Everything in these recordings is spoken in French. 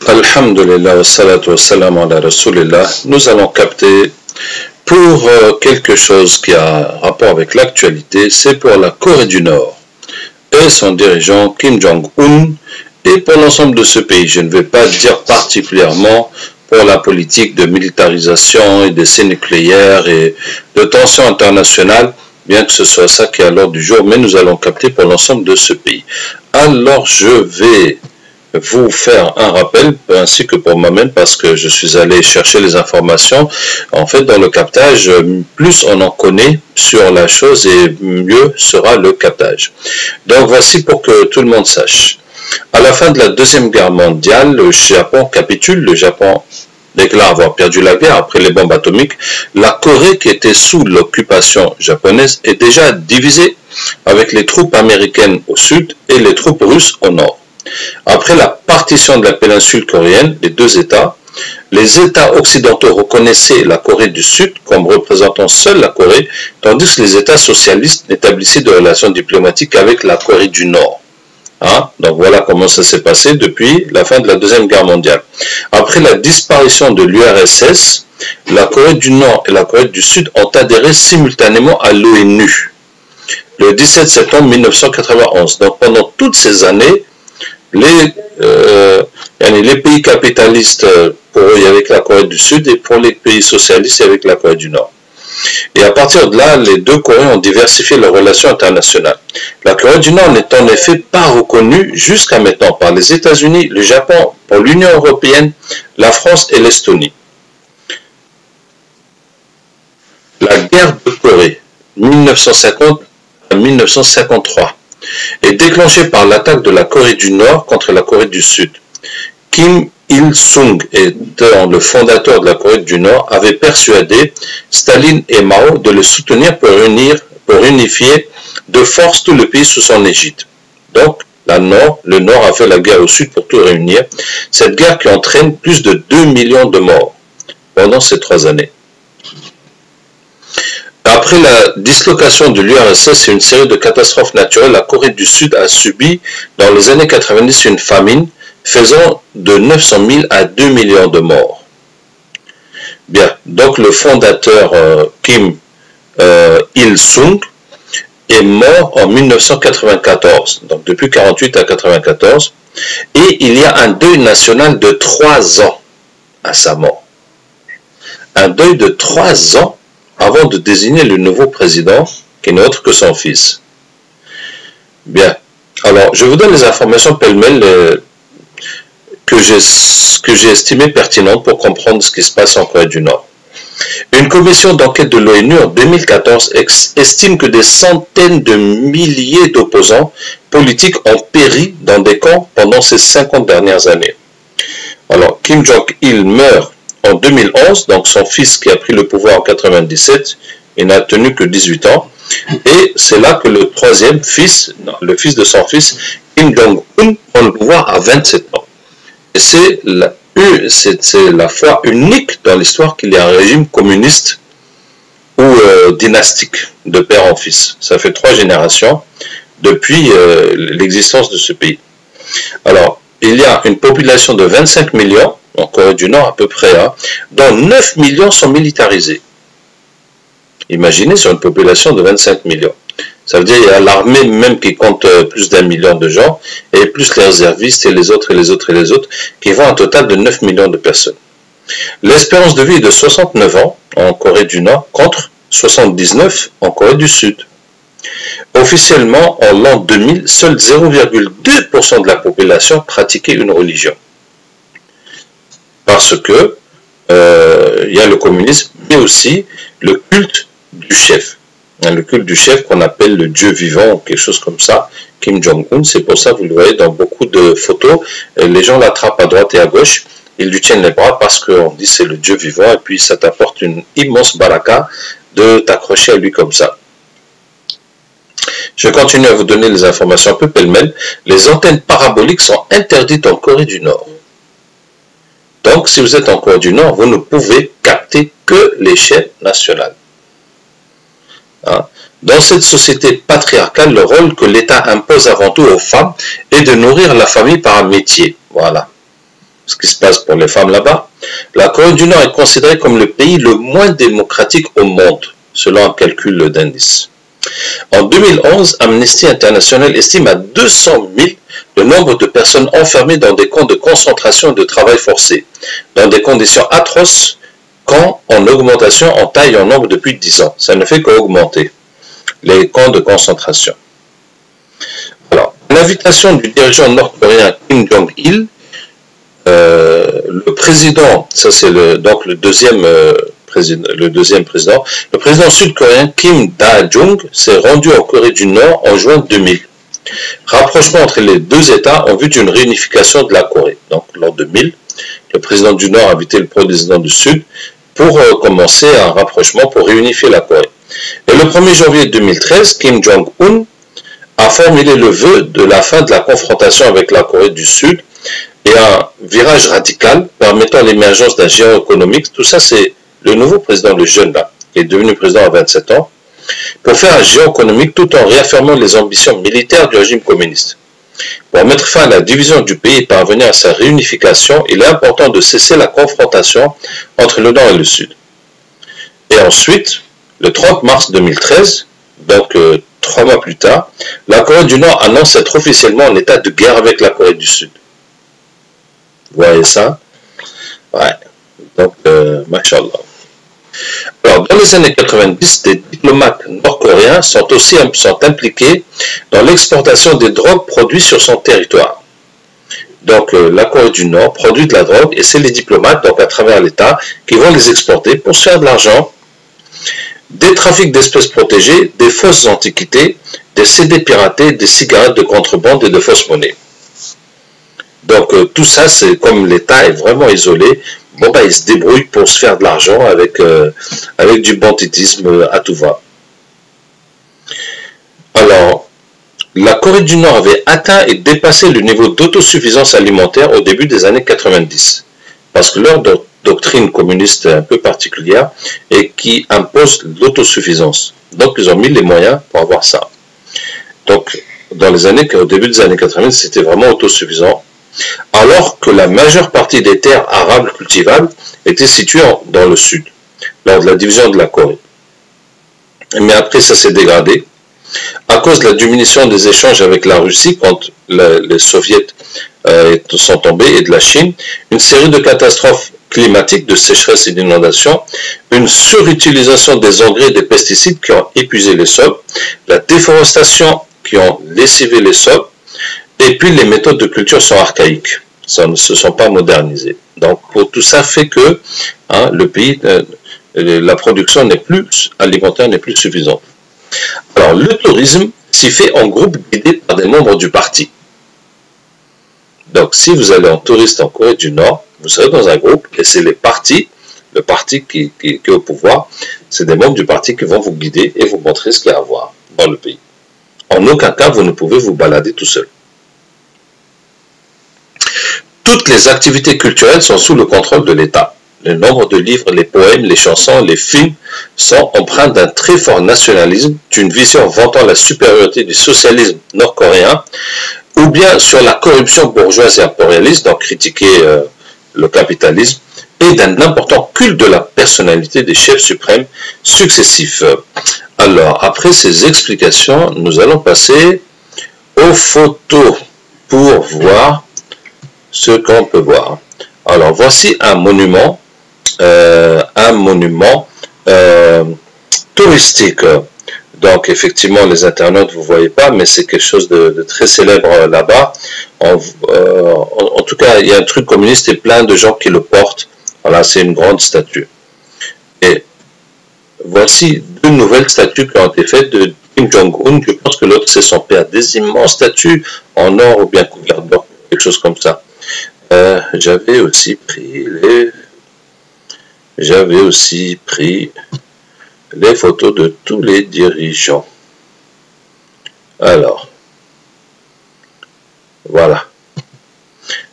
Alhamdulillah wa salatu wa salam ala rasulillah. Nous allons capter pour quelque chose qui a rapport avec l'actualité, c'est pour la Corée du Nord et son dirigeant Kim Jong-un et pour l'ensemble de ce pays. Je ne vais pas dire particulièrement pour la politique de militarisation et d'essais nucléaires et de tensions internationales, bien que ce soit ça qui est à l'ordre du jour, mais nous allons capter pour l'ensemble de ce pays. Alors je vais vous faire un rappel, ainsi que pour moi-même, parce que je suis allé chercher les informations. En fait, dans le captage, plus on en connaît sur la chose et mieux sera le captage. Donc voici pour que tout le monde sache. À la fin de la Deuxième Guerre mondiale, le Japon capitule. Le Japon déclare avoir perdu la guerre après les bombes atomiques. La Corée, qui était sous l'occupation japonaise, est déjà divisée avec les troupes américaines au sud et les troupes russes au nord. Après la partition de la péninsule coréenne, les États occidentaux reconnaissaient la Corée du Sud comme représentant seule la Corée, tandis que les États socialistes n'établissaient de relations diplomatiques avec la Corée du Nord. Donc voilà comment ça s'est passé depuis la fin de la Deuxième Guerre mondiale. Après la disparition de l'URSS, la Corée du Nord et la Corée du Sud ont adhéré simultanément à l'ONU le 17 septembre 1991. Donc pendant toutes ces années, les pays capitalistes, pour eux, il y avait la Corée du Sud, et pour les pays socialistes, il y avait la Corée du Nord. Et à partir de là, les deux Corées ont diversifié leurs relations internationales. La Corée du Nord n'est en effet pas reconnue jusqu'à maintenant par les États-Unis, le Japon, pour l'Union européenne, la France et l'Estonie. La guerre de Corée, 1950 à 1953. Est déclenché par l'attaque de la Corée du Nord contre la Corée du Sud. Kim Il-sung, étant le fondateur de la Corée du Nord, avait persuadé Staline et Mao de le soutenir pour unifier de force tout le pays sous son égide. Donc, le Nord a fait la guerre au Sud pour tout réunir. Cette guerre qui entraîne plus de 2 millions de morts pendant ces 3 années. Après la dislocation de l'URSS et une série de catastrophes naturelles, la Corée du Sud a subi dans les années 90 une famine faisant de 900 000 à 2 millions de morts. Bien, donc le fondateur Kim Il-sung est mort en 1994, donc depuis 1948 à 1994, et il y a un deuil national de 3 ans à sa mort. Un deuil de 3 ans avant de désigner le nouveau président, qui n'est autre que son fils. Bien. Alors, je vous donne les informations pêle-mêle que j'ai estimées pertinentes pour comprendre ce qui se passe en Corée du Nord. Une commission d'enquête de l'ONU en 2014 estime que des centaines de milliers d'opposants politiques ont péri dans des camps pendant ces 50 dernières années. Alors, Kim Jong-il meurt en 2011, donc son fils qui a pris le pouvoir en 1997, il n'a tenu que 18 ans, et c'est là que le troisième fils, le fils de son fils, Kim Jong-un, prend le pouvoir à 27 ans. Et c'est la fois unique dans l'histoire qu'il y a un régime communiste ou dynastique de père en fils. Ça fait 3 générations depuis l'existence de ce pays. Alors, il y a une population de 25 millions, en Corée du Nord à peu près, dont 9 millions sont militarisés. Imaginez sur une population de 25 millions. Ça veut dire qu'il y a l'armée même qui compte plus d'1 million de gens, et plus les réservistes et les autres et les autres et les autres, qui vont un total de 9 millions de personnes. L'espérance de vie est de 69 ans en Corée du Nord contre 79 en Corée du Sud. Officiellement, en l'an 2000, seuls 0,2% de la population pratiquait une religion. Parce que il y a le communisme, mais aussi le culte du chef. Le culte du chef qu'on appelle le Dieu vivant ou quelque chose comme ça, Kim Jong-un. C'est pour ça que vous le voyez dans beaucoup de photos, les gens l'attrapent à droite et à gauche, ils lui tiennent les bras parce qu'on dit c'est le Dieu vivant et puis ça t'apporte une immense baraka de t'accrocher à lui comme ça. Je continue à vous donner les informations un peu pêle-mêle. Les antennes paraboliques sont interdites en Corée du Nord. Donc, si vous êtes en Corée du Nord, vous ne pouvez capter que les chaînes nationales. Dans cette société patriarcale, le rôle que l'État impose avant tout aux femmes est de nourrir la famille par un métier. Voilà. ce qui se passe pour les femmes là-bas, la Corée du Nord est considérée comme le pays le moins démocratique au monde, selon un calcul d'indice. En 2011, Amnesty International estime à 200 000 le nombre de personnes enfermées dans des camps de concentration et de travail forcé, dans des conditions atroces, camps en augmentation en taille et en nombre depuis 10 ans. Ça ne fait qu'augmenter, les camps de concentration. Alors, l'invitation du dirigeant nord-coréen Kim Jong-il, le président, ça c'est donc le deuxième président, le président sud-coréen Kim Da-jung s'est rendu en Corée du Nord en juin 2000. Rapprochement entre les deux États en vue d'une réunification de la Corée. Donc, l'an 2000, le président du Nord a invité le président du Sud pour commencer un rapprochement pour réunifier la Corée. Et le 1er janvier 2013, Kim Jong-un a formulé le vœu de la fin de la confrontation avec la Corée du Sud et un virage radical permettant l'émergence d'un géant économique. Tout ça, c'est le nouveau président, le jeune là, qui est devenu président à 27 ans, pour faire un géant économique tout en réaffirmant les ambitions militaires du régime communiste. Pour mettre fin à la division du pays et parvenir à sa réunification, il est important de cesser la confrontation entre le Nord et le Sud. Et ensuite, le 30 mars 2013, donc 3 mois plus tard, la Corée du Nord annonce être officiellement en état de guerre avec la Corée du Sud. Vous voyez ça? Ouais. Donc, machallah. Alors, dans les années 90, des diplomates nord-coréens sont impliqués dans l'exportation des drogues produites sur son territoire. Donc, la Corée du Nord produit de la drogue et c'est les diplomates, donc à travers l'État, qui vont les exporter pour se faire de l'argent. Des trafics d'espèces protégées, des fausses antiquités, des CD piratés, des cigarettes de contrebande et de fausses monnaies. Donc, tout ça, c'est comme l'État est vraiment isolé. Bon, bah, il se débrouille pour se faire de l'argent avec du banditisme à tout va. Alors, la Corée du Nord avait atteint et dépassé le niveau d'autosuffisance alimentaire au début des années 90, parce que leur doctrine communiste est un peu particulière et qui impose l'autosuffisance. Donc, ils ont mis les moyens pour avoir ça. Donc, au début des années 80, c'était vraiment autosuffisant, alors que la majeure partie des terres arables cultivables étaient situées dans le sud, lors de la division de la Corée. Mais après, ça s'est dégradé. À cause de la diminution des échanges avec la Russie, quand les soviets sont tombés, et de la Chine, une série de catastrophes climatiques, de sécheresse et d'inondations, une surutilisation des engrais et des pesticides qui ont épuisé les sols, la déforestation qui ont lessivé les sols, et puis les méthodes de culture sont archaïques, ça ne se sont pas modernisées. Donc tout ça fait que le pays, la production alimentaire n'est plus suffisante. Alors le tourisme s'y fait en groupe guidé par des membres du parti. Donc si vous allez en touriste en Corée du Nord, vous serez dans un groupe et c'est le parti qui est au pouvoir, c'est des membres du parti qui vont vous guider et vous montrer ce qu'il y a à voir dans le pays. En aucun cas vous ne pouvez vous balader tout seul. Toutes les activités culturelles sont sous le contrôle de l'État. Le nombre de livres, les poèmes, les chansons, les films sont empreints d'un très fort nationalisme, d'une vision vantant la supériorité du socialisme nord-coréen, ou bien sur la corruption bourgeoise et impérialiste, donc critiquer le capitalisme, et d'un important culte de la personnalité des chefs suprêmes successifs. Alors, après ces explications, nous allons passer aux photos pour voir ce qu'on peut voir. Alors, voici un monument touristique. Donc, effectivement, les internautes, vous ne voyez pas, mais c'est quelque chose de très célèbre là-bas. En tout cas, il y a un truc communiste et plein de gens qui le portent. Voilà, c'est une grande statue. Et voici deux nouvelles statues qui ont été faites de Kim Jong-un. Je pense que l'autre, c'est son père. Des immenses statues en or ou bien couvertes d'or, quelque chose comme ça. J'avais aussi pris les photos de tous les dirigeants. Alors, voilà.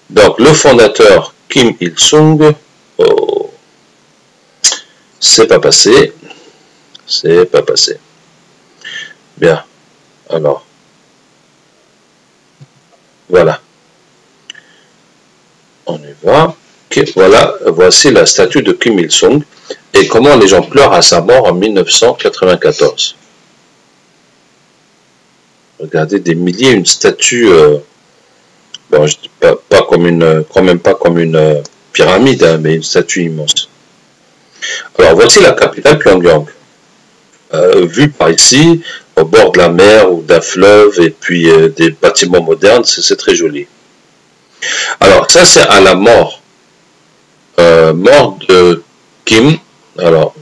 Donc, le fondateur Kim Il-sung, oh, c'est pas passé. C'est pas passé. Bien. Alors, voilà. On y va. Okay, voilà, voici la statue de Kim Il-sung et comment les gens pleurent à sa mort en 1994. Regardez, des milliers, une statue, bon, je dis pas comme une, quand même pas comme une pyramide, hein, mais une statue immense. Alors, voici la capitale Pyongyang. Vue par ici, au bord de la mer ou d'un fleuve, et puis des bâtiments modernes, c'est très joli. Alors, ça, c'est à la mort. Mort de Kim. Alors,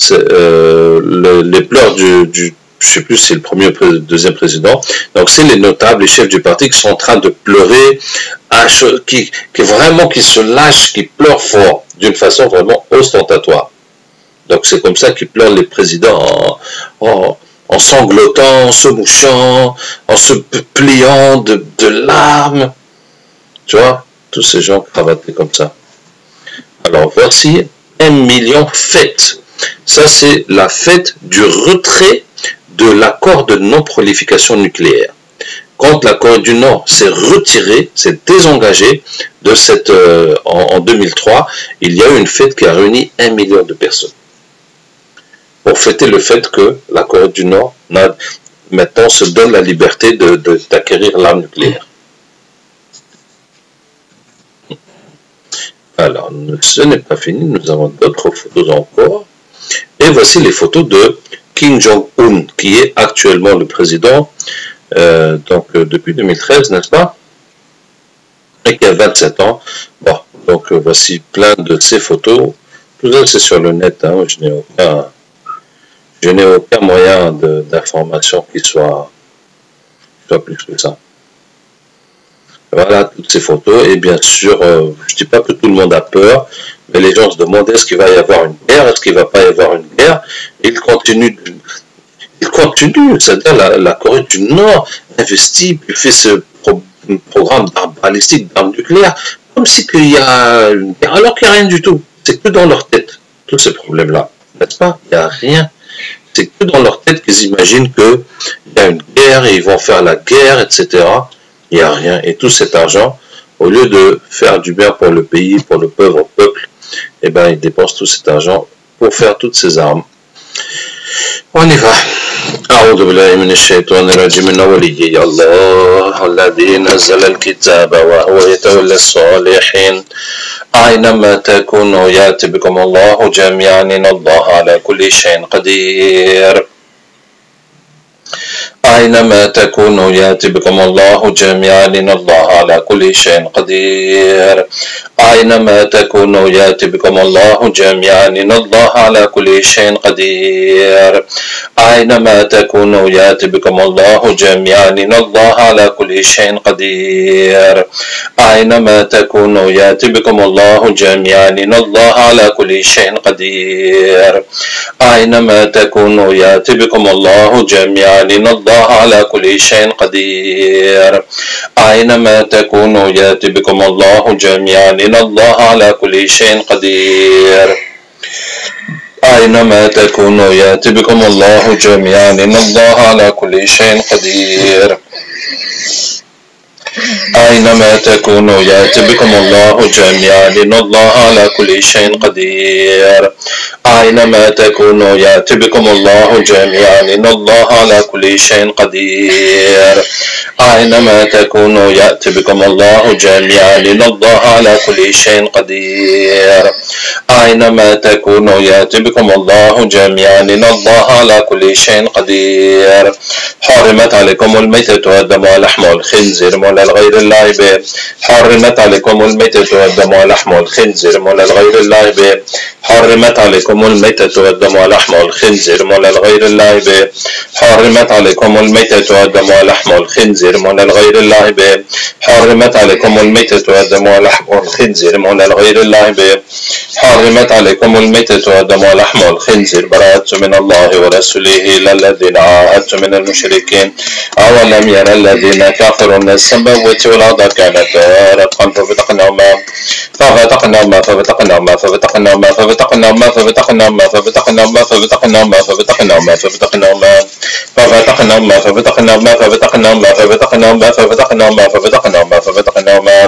les pleurs je sais plus si c'est le premier ou le deuxième président. Donc, c'est les notables, les chefs du parti qui sont en train de pleurer, qui se lâchent, qui pleurent fort, d'une façon vraiment ostentatoire. Donc, c'est comme ça qu'ils pleurent les présidents en sanglotant, en se mouchant, en se pliant de larmes. Tu vois, tous ces gens cravatés comme ça. Alors, voici 1 million fêtes. Ça, c'est la fête du retrait de l'accord de non-prolifération nucléaire. Quand la Corée du Nord s'est retirée, s'est désengagée de cette, en 2003, il y a eu une fête qui a réuni 1 million de personnes. Pour fêter le fait que la Corée du Nord maintenant se donne la liberté d'acquérir l'arme nucléaire. Alors, ce n'est pas fini, nous avons d'autres photos encore. Et voici les photos de Kim Jong-un, qui est actuellement le président, depuis 2013, n'est-ce pas? Et qui a 27 ans. Bon, donc voici plein de ces photos. Tout ça, c'est sur le net, hein, je n'ai aucun moyen d'information qui soit plus que ça. Voilà toutes ces photos et bien sûr, je dis pas que tout le monde a peur, mais les gens se demandent est-ce qu'il va y avoir une guerre, est-ce qu'il va pas y avoir une guerre. Ils continuent, c'est-à-dire la Corée du Nord investit, puis fait ce programme d'armes balistiques, d'armes nucléaires, comme si qu'il y a une guerre, alors qu'il n'y a rien du tout. C'est que dans leur tête, tous ces problèmes-là, n'est-ce pas? Il n'y a rien. C'est que dans leur tête qu'ils imaginent qu'il y a une guerre et ils vont faire la guerre, etc. Il n'y a rien. Et tout cet argent, au lieu de faire du bien pour le pays, pour le pauvre peuple, eh ben, ils dépensent tout cet argent pour faire toutes ces armes. On y va. أعوذ بالله من الشيطان الرجيم من وليي الله الذي نزل الكتاب وهو يتولى الصالحين أينما تكونوا يأتي بكم الله جميعا إن الله على كل شيء قدير أينما تكونوا يأتي بكم الله جميعا إن الله على كل شيء قدير أينما تكونوا يأتي بكم الله جميعا إن الله على كل شيء قدير أينما تكونوا يأتي بكم الله جميعا إن الله على كل شيء قدير أينما تكونوا يأتي بكم الله جميعا إن الله على كل شيء قدير أينما تكونوا يأتي بكم الله جميعا إن الله على كل شيء قدير أينما تكونوا يأتي بكم الله جميعا إن الله على كل شيء قدير أينما تكونوا يأتي بكم الله جميعا إن الله على كل شيء قدير أينما تكونوا يأتي بكم الله جميعا إن الله على كل شيء قدير أينما تكونوا يأتي بكم الله جميعا إن الله على كل شيء قدير أينما تكونوا يأتي بكم الله جميعا إن الله على كل شيء قدير أينما تكونوا يأتي بكم الله جميعا إن الله على كل شيء قدير حرمت عليكم الميتة والدم ولحم الخنزير ولا الغير الله به حرمت عليكم الميتة والدم ولحم الخنزير ولا الغير الله به حرمت عليكم الميتة والدم ولحم الخنزير ولا الغير الله به حرمت عليكم الميتة والدم ولحم الخنزير ولا الغير الله به حرمت عليكم الميتة والدم ولحم الخنزير ولا الغير الله به حرمت عليكم الميتة والدم ولحم الخنزير براءة من الله ورسوله إلى الذين عاهدتم من المشركين أولم يرى الذين كفروا أن السماوات والأرض كانتا رتقا ففتقناهما ففتقناهما ففتقناهما ففتقناهما ففتقناهما ففتقناهما ففتقناهما ففتقناهما ففتقناهما ففتقناهما ففتقناهما ففتقناهما ففتقناهما ففتقناهما ففتقناهما ففتقناهما ففتقناهما ففتقناهما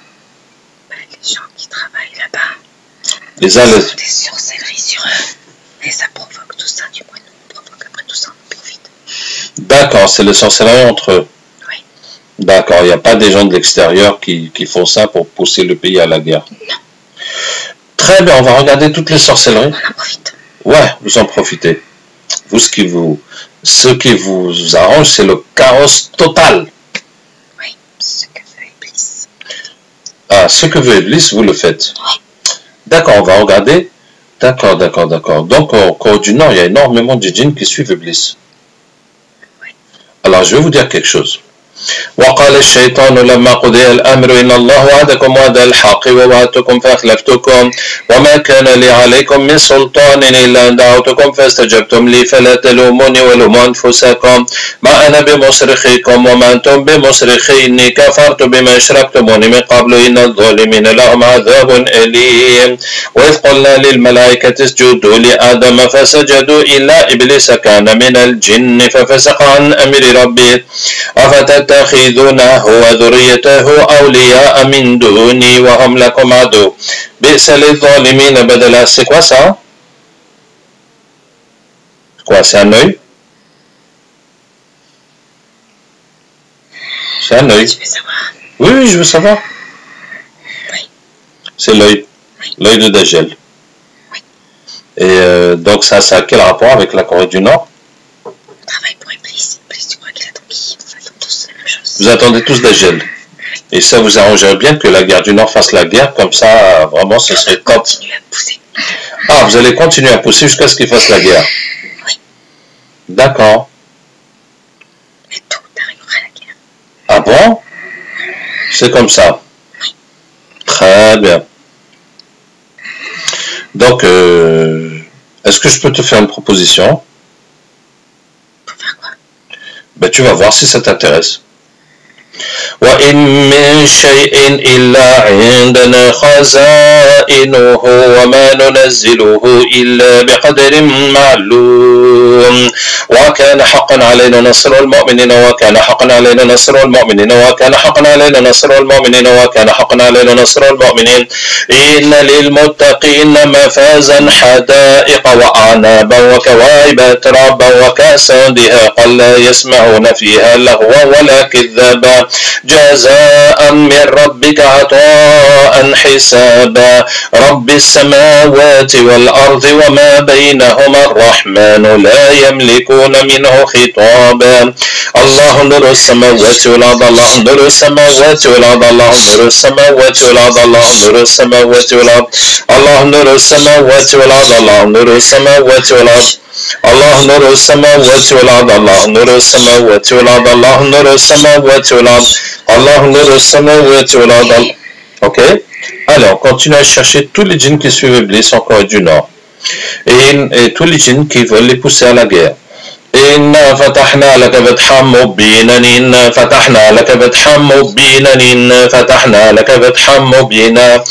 gens qui travaillent là-bas. Les uns, Ils ont des sorcelleries sur eux. Et ça provoque tout ça, du moins nous on provoque après tout ça, on profite. D'accord, c'est le sorcellerie entre eux. Oui. D'accord, il n'y a pas des gens de l'extérieur qui font ça pour pousser le pays à la guerre. Non. Très bien, on va regarder toutes les sorcelleries. On en profite. Ouais, vous en profitez. Vous, ce qui vous arrange, c'est le chaos total. Oui, ce que veut Iblis. Ah, ce que veut Iblis, vous le faites. Oui. D'accord, on va regarder. D'accord. Donc, au Corée du Nord, il y a énormément de djinns qui suivent Iblis. Oui. Alors, je vais vous dire quelque chose. وقال الشيطان لما قضي الأمر إن الله وعدكم وعد الحق ووعدتكم فأخلفتكم وما كان لي عليكم من سلطان إلا أن دعوتكم فاستجبتم لي فلا تلوموني ولوموا أنفسكم ما أنا بمصرخكم وما أنتم بمصرخي إني كفرت بما أشركتموني من قبل إن الظالمين لهم عذاب أليم وإذ قلنا للملائكة اسجدوا لآدم فسجدوا إلا إبليس كان من الجن ففسق عن أمر ربه أفتتخذونه وذريته أولياء من دوني وهم لكم عدو بئس للظالمين بدلا. C'est quoi ça? Quoi, c'est un œil? C'est un œil. Tu veux savoir? Oui, je veux savoir. Oui. C'est l'œil. Oui. L'œil de Dajjal. Oui. Et donc ça a quel rapport avec la Corée du Nord? On travaille pour Iblis. Iblis, tu crois qu'il attend qui? On attend tous la même chose. Vous attendez tous Dajjal. Et ça vous arrangerait bien que la guerre du Nord fasse la guerre, comme ça, vraiment, ce serait top. Continue à pousser. Ah, vous allez continuer à pousser jusqu'à ce qu'il fasse la guerre. Oui. D'accord. Mais tout arrivera à la guerre. Ah bon? C'est comme ça. Oui. Très bien. Donc, est-ce que je peux te faire une proposition? Pour faire quoi? Ben, tu vas voir si ça t'intéresse. وإن من شيء إلا عندنا خزائنه وما ننزله إلا بقدر معلوم وكان حقا علينا نصر المؤمنين وكان حقا علينا نصر المؤمنين وكان حقا علينا نصر المؤمنين وكان حقا علينا نصر المؤمنين إن للمتقين مفازا حدائق وأعنابا وكواعب ترابا وكأسا دهاقا لا يسمعون فيها لغوا ولا كذابا جزاء من ربك عطاء حسابا رب السماوات والأرض وما بينهما الرحمن لا يملكون منه خطابا الله نور السماوات والأرض الله نور السماوات والأرض الله نور السماوات والأرض الله نور السماوات والأرض الله نور السماوات والأرض الله نور السماوات والأرض الله نور السماوات والأرض الله نور السماوات والأرض الله نور السماوات والأرض الله نور السماوات والأرض. Ok. Alors, continue à chercher tous les djinns qui suivent Iblis en Corée du Nord. Et tous les djinns qui veulent les pousser à la guerre. إنا فتحنا لك فتحا مبينا إنا فتحنا لك فتحا مبينا إنا فتحنا لك فتحا مبينا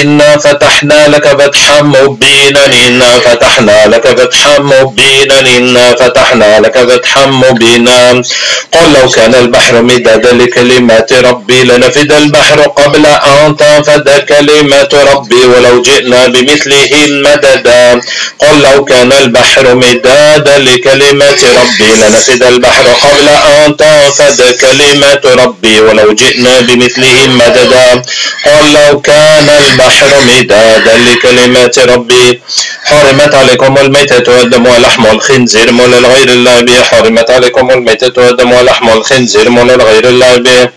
إنا فتحنا لك فتحا مبينا إنا فتحنا لك فتحا مبينا إنا فتحنا لك فتحا مبينا قل لو كان البحر مدادا لكلمات ربي لنفد البحر قبل أن تنفد كلمات ربي ولو جئنا بمثله مددا قل لو كان البحر مدادا لكلمات ربي لنفد البحر قبل أن تنفد كلمات ربي ولو جئنا بمثله مددا قل لو كان البحر مدادا لكلمات ربي حرمت عليكم الميتة والدم ولحم الخنزير مولى لغير الله به حرمت عليكم الميتة والدم ولحم الخنزير مولى لغير الله به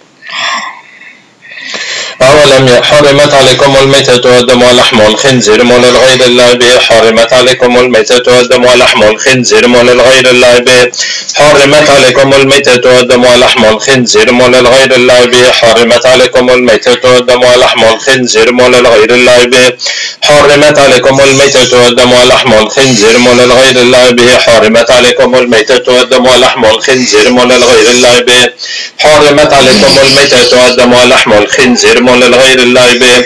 أولم حرمت عليكم الميتة والدم ولحم الخنزير مولى لغير الله به حرمت عليكم الميتة والدم ولحم الخنزير مولى لغير الله به حرمت عليكم الميتة والدم ولحم الخنزير مولى لغير الله به حرمت عليكم الميتة والدم ولحم الخنزير مولى لغير الله به حرمت عليكم الميتة والدم ولحم الخنزير مولى لغير الله به حرمت عليكم الميتة والدم ولحم الخنزير مولى لغير الله به حرمت عليكم الميتة والدم ولحم الخنزير مولى لغير الله به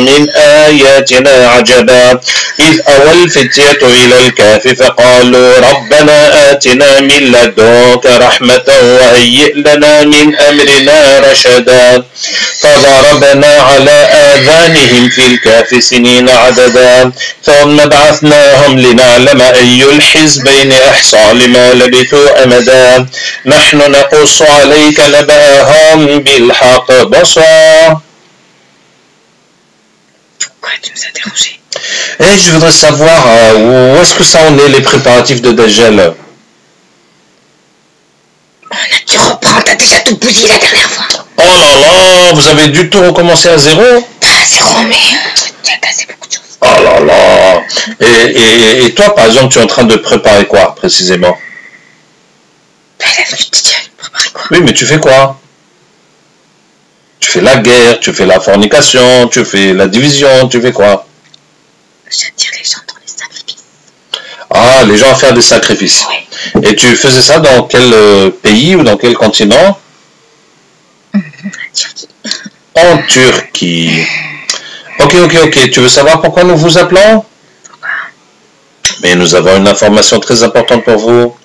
من آياتنا عجبا إذ أوى الفتية إلى الكهف فقالوا ربنا آتنا من لدنك رحمة وهيئ لنا من أمرنا رشدا فضربنا على آذانهم في الكهف سنين عددا ثم بعثناهم لنعلم أي الحزبين أحصى لما لبثوا أمدا نحن نقص عليك نبأهم بالحق بصرا. Pourquoi tu nous as dérangés? Et je voudrais savoir où est-ce que ça en est les préparatifs de Dajjal. On a dû reprendre, t'as déjà tout bousillé la dernière fois. Oh là là, vous avez du tout recommencer à zéro? Pas à zéro, mais tu as cassé beaucoup de choses. Oh là là. Et toi, par exemple, tu es en train de préparer quoi, précisément? La venue de Dieu, préparer quoi? Oui, mais tu fais quoi? Tu fais la guerre, tu fais la fornication, tu fais la division, tu fais quoi? J'attire les gens dans les sacrifices. Ah, les gens à faire des sacrifices. Oui. Et tu faisais ça dans quel pays ou dans quel continent? Turquie. En Turquie. Ok. Tu veux savoir pourquoi nous vous appelons? Pourquoi? Mais nous avons une information très importante pour vous.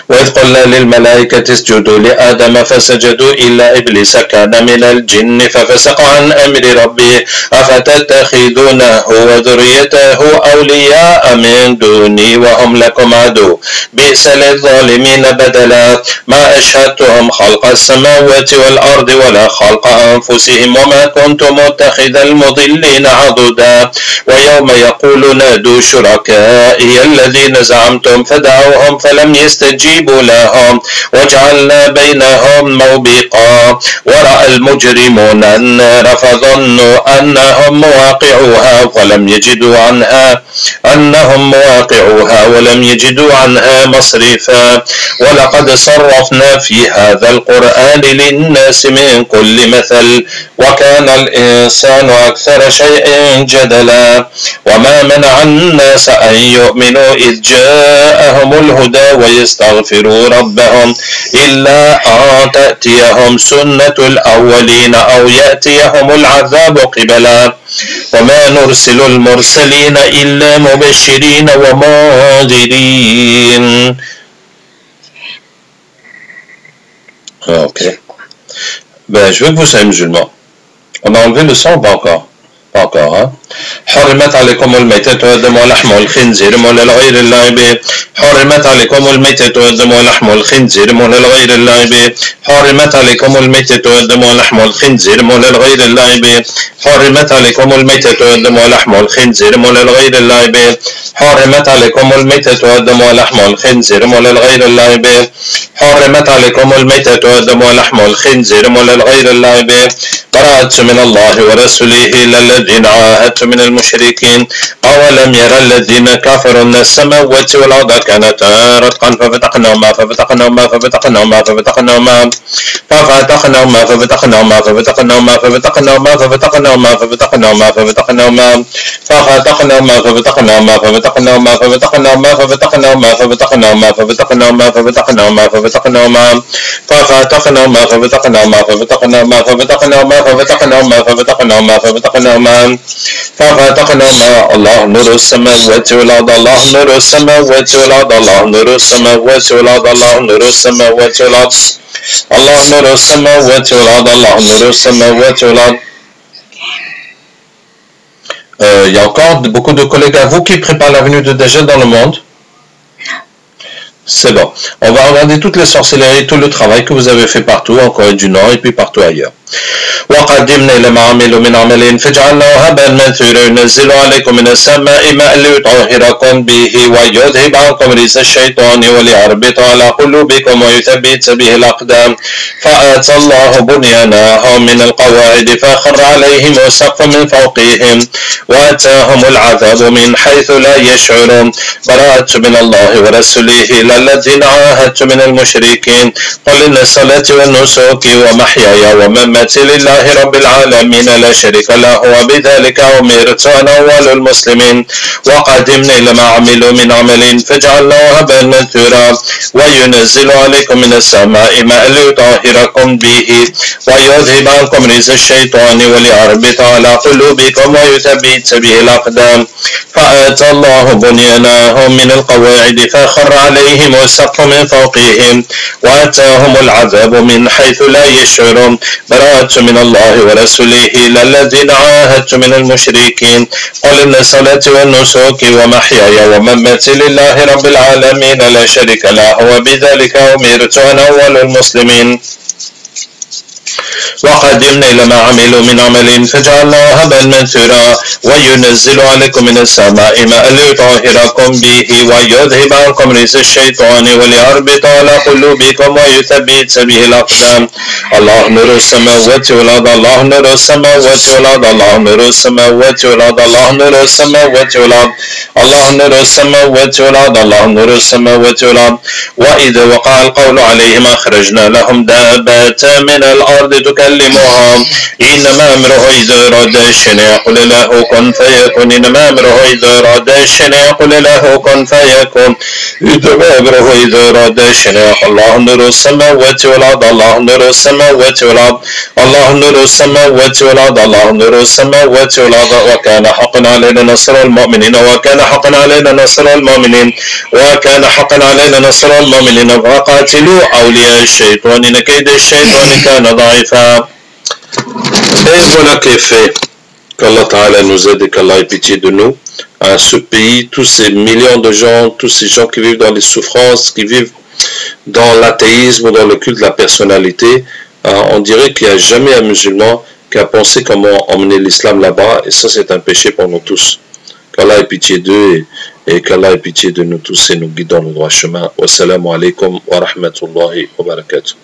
وإذ قلنا للملائكة اسجدوا لآدم فسجدوا إلا إبليس كان من الجن ففسق عن أمر ربه أفتتخذونه وذريته أولياء من دوني وهم لكم عدو بئس للظالمين بدلا ما أشهدتهم خلق السماوات والأرض ولا خلق أنفسهم وما كنت متخذ المضلين عضدا ويوم يقول نادوا شركائي الذين زعمتم فدعوهم فلم يستجيبوا لهم وجعلنا بينهم موبقا ورأى المجرمون النار فظنوا أنهم مواقعوها ولم يجدوا عنها مصرفا ولقد صرفنا في هذا القرآن للناس من كل مثل وكان الإنسان أكثر شيء جدلا وما منع الناس أن يؤمنوا إذ جاءهم الهدى ويستغفروا ربهم إلا أن تأتيهم سنة الأولين أو يأتيهم العذاب قبلا وما نرسل المرسلين إلا مبشرين ومنذرين. Ok. Ben, je veux que vous soyez musulmans. On a enlevé le sang ou pas encore? Pas encore, hein? حرمت عليكم الميتة والدم ولحم الخنزير ولغير الله به حرمت عليكم الميتة والدم ولحم الخنزير ولغير الله به حرمت عليكم الميتة والدم ولحم الخنزير ولغير الله به حرمت عليكم الميتة والدم ولحم الخنزير ولغير الله به حرمت عليكم الميتة والدم ولحم الخنزير ولغير الله به حرمت عليكم الميتة والدم ولحم الخنزير ولغير الله به براءة من الله ورسوله إلى الذين عاهدتم من المشركين أولم يرى الذين كفروا أن السماوات والأرض كانتا رتقا ففتقناهما الله نور السماوات والأرض الله نور السماوات والأرض الله نور السماوات والأرض الله نور السماوات والأرض الله نور السماوات والأرض الله نور السماوات والأرض. Il y a encore beaucoup de collègues à vous qui préparent la venue de Dajjal dans le monde? C'est bon. On va regarder toutes les sorcelleries, tout le travail que vous avez fait partout, en Corée du Nord et puis partout ailleurs. وقدمنا إلى ما عملوا من عمل فجعلناه هباء منثورا ينزل عليكم من السماء ماء ليطهركم به ويذهب عنكم رجس الشيطان وليربط على قلوبكم ويثبت به الأقدام فآتى الله بنيانهم من القواعد فخر عليهم السقف من فوقهم وأتاهم العذاب من حيث لا يشعرون براءة من الله ورسوله إلى الذين عاهدت من المشركين قل إن الصلاة والنسك ومحياي ومماتي لله رب العالمين لا شريك له وبذلك أمرت وأنا أول المسلمين وقدمنا إلى ما عملوا من عمل فجعلناه هباء منثورا وينزل عليكم من السماء ماء ليطهركم به ويذهب عنكم رجز الشيطان وليربط على قلوبكم ويثبت به الأقدام فأتى الله بنيانهم من القواعد فخر عليهم السقف من فوقهم وأتاهم العذاب من حيث لا يشعرون براءة من الله ورسوله إلى الذين عاهدتم من المشركين قل إن صلاتي ونسكي ومحياي ومماتي لله رب العالمين لا شريك له وبذلك أمرت أنا أول المسلمين وقدمنا إلى ما عملوا من عمل فجعلناه هبا منثورا وينزل عليكم من السماء ماء ليطهركم به ويذهب عنكم رجس الشيطان وليربط على قلوبكم ويثبت به الأقدام الله نور السماوات والأرض الله نور السماوات والأرض الله نور السماوات والأرض الله نور السماوات والأرض الله نور السماوات والأرض الله نور السماوات والأرض وإذا وقع القول عليهم أخرجنا لهم دابة من الأرض تكلمهم إنما أمره إذا أراد شيئا يقول له كن فيكون إنما أمره إذا أراد شيئا يقول له كن فيكون إنما أمره إذا أراد شيئا الله نور السماوات والأرض الله نور السماوات والأرض الله نور السماوات والأرض الله نور السماوات والأرض وكان حقا علينا نصر المؤمنين وكان حقا علينا نصر المؤمنين وكان حقا علينا نصر المؤمنين وقاتلوا أولياء الشيطان إن كيد الشيطان كان ضعيفا. Et voilà qui est fait. Qu'Allah Ta'ala nous aide et qu'Allah ait pitié de nous. À ce pays, tous ces millions de gens, tous ces gens qui vivent dans les souffrances, qui vivent dans l'athéisme ou dans le culte de la personnalité, on dirait qu'il n'y a jamais un musulman qui a pensé comment emmener l'islam là-bas. Et ça, c'est un péché pour nous tous. Qu'Allah ait pitié d'eux et qu'Allah ait pitié de nous tous et nous guide dans le droit chemin. Wassalamu alaikum wa rahmatullahi wa barakatuh.